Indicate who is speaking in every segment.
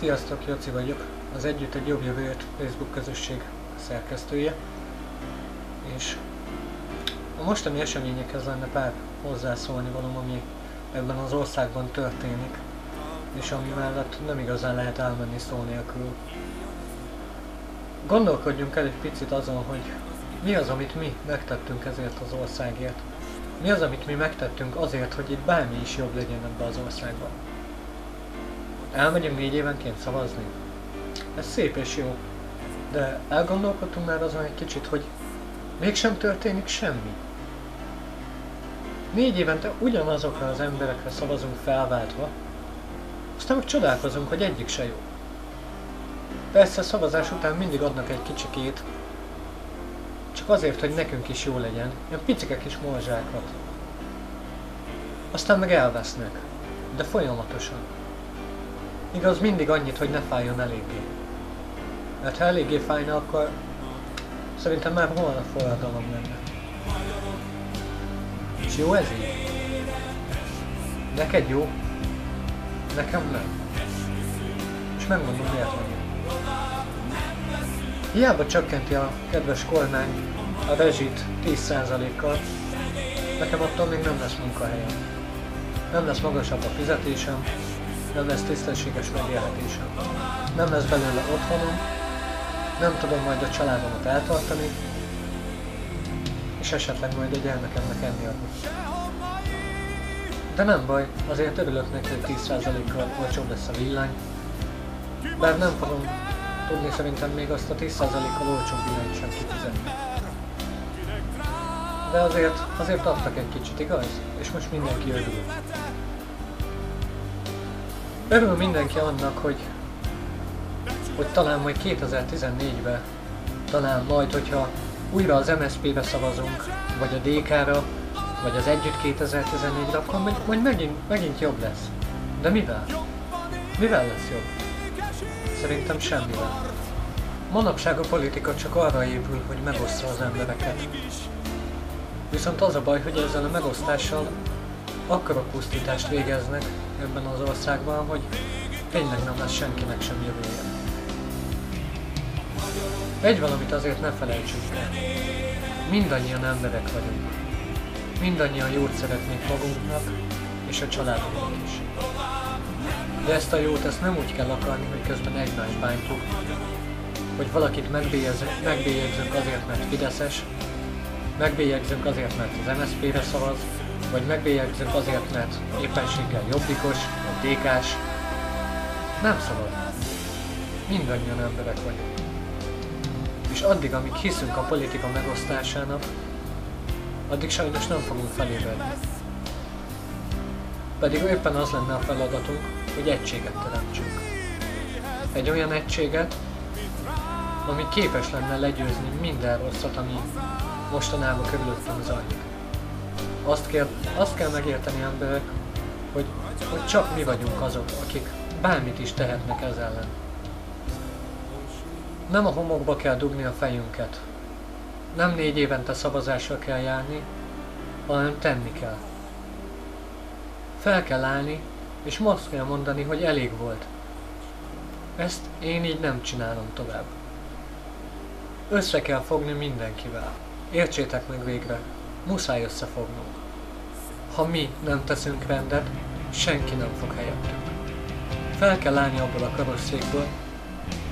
Speaker 1: Sziasztok, Joci vagyok, az Együtt egy jobb jövőért Facebook közösség szerkesztője, és a mostani eseményekhez lenne pár hozzászólni valóm, ami ebben az országban történik, és ami mellett nem igazán lehet elmenni szó nélkül. Gondolkodjunk el egy picit azon, hogy mi az, amit mi megtettünk ezért az országért. Mi az, amit mi megtettünk azért, hogy itt bármi is jobb legyen ebben az országban. Elmegyünk 4 évenként szavazni? Ez szép és jó, de elgondolkodtunk már azon egy kicsit, hogy mégsem történik semmi. 4 évente ugyanazokra az emberekre szavazunk felváltva, aztán meg csodálkozunk, hogy egyik se jó. Persze a szavazás után mindig adnak egy kicsikét, csak azért, hogy nekünk is jó legyen, ilyen picike kis morzsákat. Aztán meg elvesznek, de folyamatosan. Igaz, mindig annyit, hogy ne fájjon eléggé. Mert ha eléggé fájna, akkor szerintem már holnap forradalom lenne. És jó ez így? Neked jó? Nekem nem. És megmondom, miért nem jó. Hiába csökkenti a kedves kormány a rezsit 10%-kal, nekem attól még nem lesz munkahelyem. Nem lesz magasabb a fizetésem, nem lesz tisztességes megélhetésem. Nem lesz belőle otthonom, nem tudom majd a családomat eltartani, és esetleg majd a gyermekemnek enni adni. De nem baj, azért örülök neki, hogy 10%-kal olcsóbb lesz a villany, bár nem fogom tudni szerintem még azt a 10%-kal olcsóbb villanyt sem kifizetni. De azért adtak egy kicsit, igaz? És most mindenki örül. Örül mindenki annak, hogy talán majd 2014-ben, talán majd, hogyha újra az MSZP-be szavazunk, vagy a DK-ra, vagy az Együtt 2014-re, akkor majd megint jobb lesz. De mivel? Mivel lesz jobb? Szerintem semmivel. Manapság a politika csak arra épül, hogy megosztja az embereket. Viszont az a baj, hogy ezzel a megosztással akkora pusztítást végeznek ebben az országban, hogy tényleg nem lesz senkinek sem jövője. Egy valamit azért ne felejtsünk el. Mindannyian emberek vagyunk. Mindannyian jót szeretnénk magunknak és a családunknak is. De ezt a jót nem úgy kell akarni, hogy közben egymást bántjuk, hogy valakit megbélyegzünk azért, mert fideszes, megbélyegzünk azért, mert az MSZP-re szavaz, vagy megbélyegzünk azért, mert éppenséggel jobbikos, vagy DK-s. Nem szabad. Mindannyian emberek vagyunk. És addig, amíg hiszünk a politika megosztásának, addig sajnos nem fogunk felébredni. Pedig éppen az lenne a feladatunk, hogy egységet teremtsünk. Egy olyan egységet, ami képes lenne legyőzni minden rosszat, ami mostanában körülöttünk zajlik. Azt kell megérteni emberek, hogy csak mi vagyunk azok, akik bármit is tehetnek ez ellen. Nem a homokba kell dugni a fejünket. Nem 4 évente szavazásra kell járni, hanem tenni kell. Fel kell állni, és azt kell mondani, hogy elég volt. Ezt én így nem csinálom tovább. Össze kell fogni mindenkivel. Értsétek meg végre, muszáj összefognunk. Ha mi nem teszünk rendet, senki nem fog helyettünk. Fel kell állni abból a karosszékből,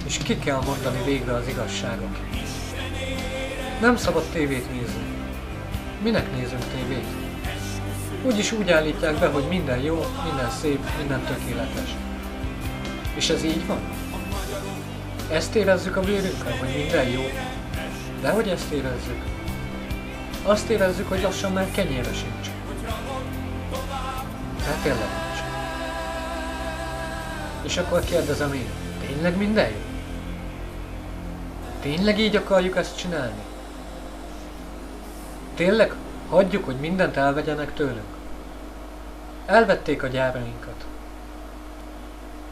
Speaker 1: és ki kell mondani végre az igazságot. Nem szabad tévét nézni. Minek nézünk tévét? Úgyis úgy állítják be, hogy minden jó, minden szép, minden tökéletes. És ez így van? Ezt érezzük a bőrünkön, hogy minden jó? Dehogy ezt érezzük? Azt érezzük, hogy lassan már kenyére sincs. Hát tényleg nincs. És akkor kérdezem én, tényleg minden jó? Tényleg így akarjuk ezt csinálni? Tényleg hagyjuk, hogy mindent elvegyenek tőlünk? Elvették a gyárainkat.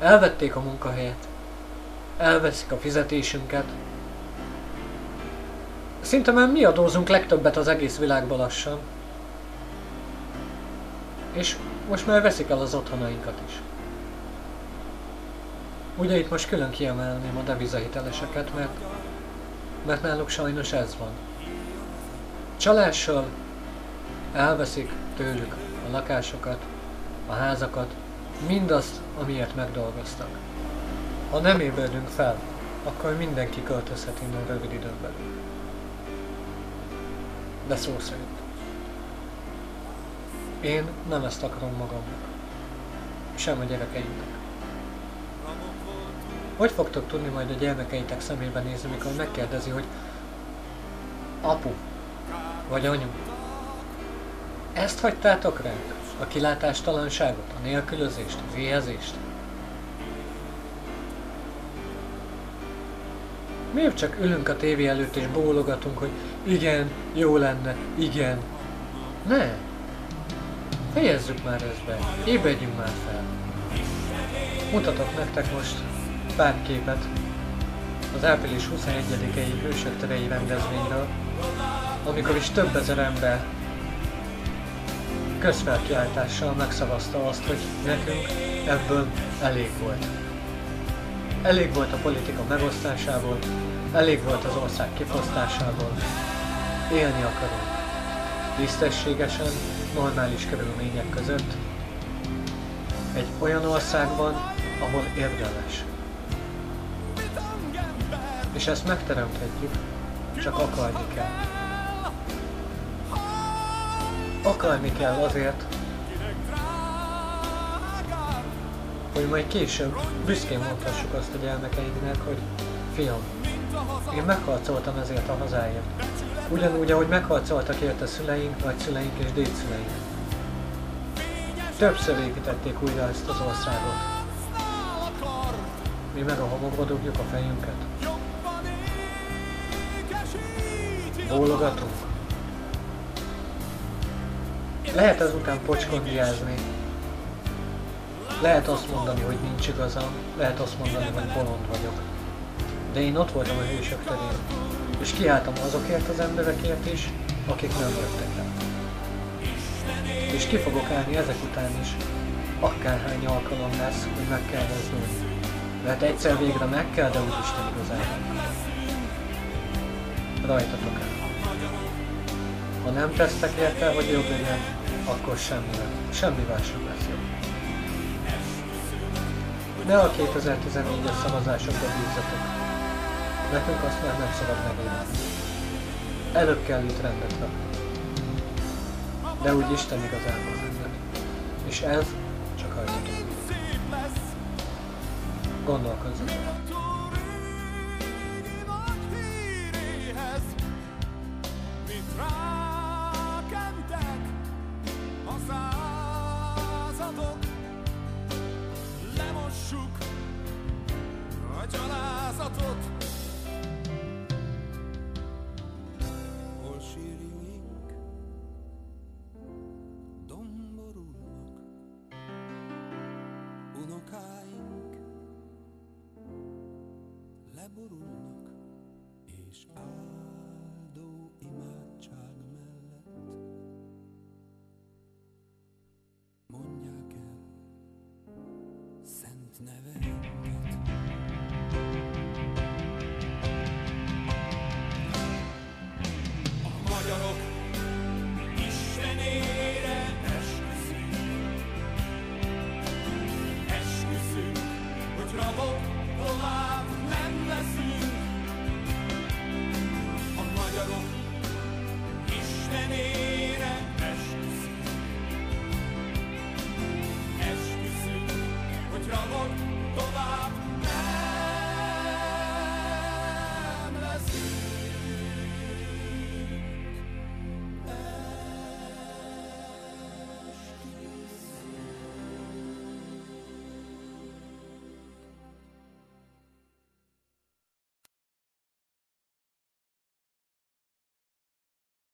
Speaker 1: Elvették a munkahelyet. Elveszik a fizetésünket. Szinte már mi adózunk legtöbbet az egész világban lassan. És most már veszik el az otthonainkat is. Ugye itt most külön kiemelném a devizahiteleseket, mert náluk sajnos ez van. Csalással elveszik tőlük a lakásokat, a házakat, mindazt, amiért megdolgoztak. Ha nem ébredünk fel, akkor mindenki költözhet innen rövid időn belül. De szó szerint. Én nem ezt akarom magamnak. Sem a gyerekeimnek. Hogy fogtok tudni majd a gyermekeitek szemébe nézni, mikor megkérdezi, hogy apu, vagy anyu, ezt hagytátok ránk? A kilátástalanságot, a nélkülözést, az éhezést? Miért csak ülünk a tévé előtt és bólogatunk, hogy igen, jó lenne, igen. Ne! Fejezzük már ezt be, ébredjünk már fel. Mutatok nektek most pár képet az április 21-i Hősök terei rendezvényről, amikor is több ezer ember közfelkiáltással megszavazta azt, hogy nekünk ebből elég volt. Elég volt a politika megosztásából, elég volt az ország kifosztásából. Élni akarunk. Tisztességesen, normális körülmények között, egy olyan országban, ahol érdemes. És ezt megteremthetjük, csak akarni kell. Akarni kell azért, hogy majd később büszkén mondhassuk azt a gyermekeinknek, hogy fiam, én megharcoltam ezért a hazáért. Ugyanúgy, ahogy megharcoltak érte szüleink, nagyszüleink és dédszüleink. Többször építették újra ezt az országot. Mi meg a homokba dugjuk a fejünket. Bólogatunk. Lehet ezután pocskondiázni. Lehet azt mondani, hogy nincs igazam. Lehet azt mondani, hogy bolond vagyok. De én ott voltam a Hősök terén. És kiálltam azokért az emberekért is, akik nem jöttek el. És ki fogok állni ezek után is, akárhány alkalom lesz, hogy meg kell mozdulni. Mert egyszer végre meg kell, de úgyisten igazából. Rajtatok el. Ha nem tesztek érte, hogy jobb legyen, akkor semmivel sem lesz jobb. Ne a 2014-es szavazásokra bízzatok. Nekünk azt már nem szabad megélni. Előbb kell itt rendet rakni. De úgy Isten igazából rendet. És ez csak rajtatok. Gondolkozzatok.
Speaker 2: Lemossuk a gyalázatot. Hol sírjaink domborulnak, unokáink leborulnak, és áldó imádság mellett mondják el szent neve.